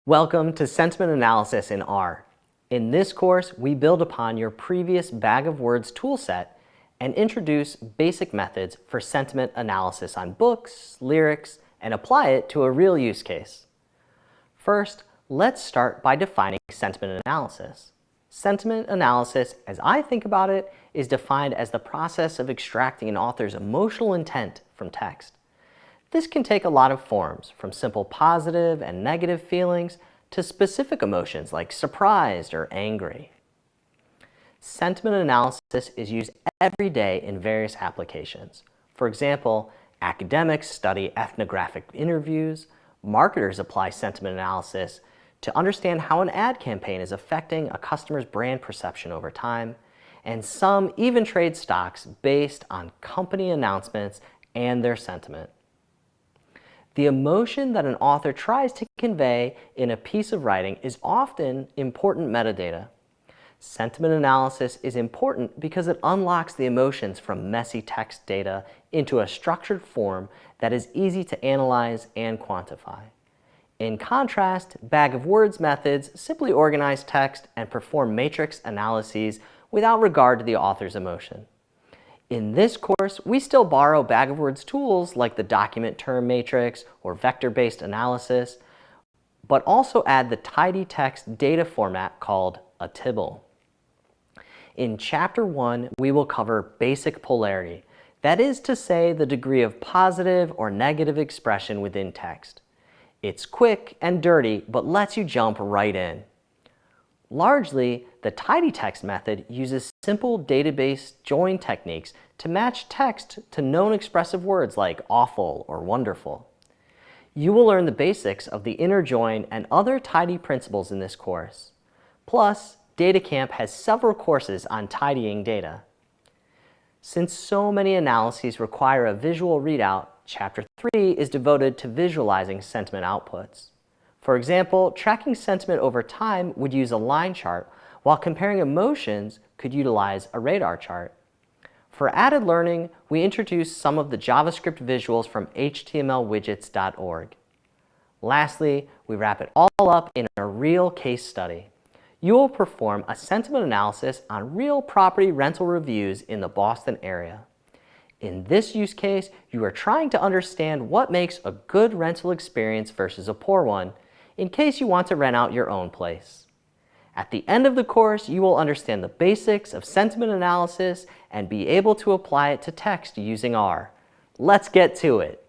Welcome to Sentiment Analysis in R. In this course, we build upon your previous Bag of Words toolset and introduce basic methods for sentiment analysis on books, lyrics, and apply it to a real use case. First, let's start by defining sentiment analysis. Sentiment analysis, as I think about it, is defined as the process of extracting an author's emotional intent from text. This can take a lot of forms, from simple positive and negative feelings to specific emotions like surprised or angry. Sentiment analysis is used every day in various applications. For example, academics study ethnographic interviews, marketers apply sentiment analysis to understand how an ad campaign is affecting a customer's brand perception over time, and some even trade stocks based on company announcements and their sentiment. The emotion that an author tries to convey in a piece of writing is often important metadata. Sentiment analysis is important because it unlocks the emotions from messy text data into a structured form that is easy to analyze and quantify. In contrast, Bag of Words methods simply organize text and perform matrix analyses without regard to the author's emotion. In this course, we still borrow Bag of Words tools like the document term matrix or vector-based analysis, but also add the tidytext data format called a tibble. In Chapter 1, we will cover basic polarity, that is to say the degree of positive or negative expression within text. It's quick and dirty, but lets you jump right in. Largely, the tidytext method uses simple database join techniques to match text to known expressive words like awful or wonderful. You will learn the basics of the inner join and other tidy principles in this course. Plus, DataCamp has several courses on tidying data. Since so many analyses require a visual readout, Chapter 3 is devoted to visualizing sentiment outputs. For example, tracking sentiment over time would use a line chart, while comparing emotions could utilize a radar chart. For added learning, we introduce some of the JavaScript visuals from htmlwidgets.org. Lastly, we wrap it all up in a real case study. You will perform a sentiment analysis on real property rental reviews in the Boston area. In this use case, you are trying to understand what makes a good rental experience versus a poor one, in case you want to rent out your own place. At the end of the course, you will understand the basics of sentiment analysis and be able to apply it to text using R. Let's get to it.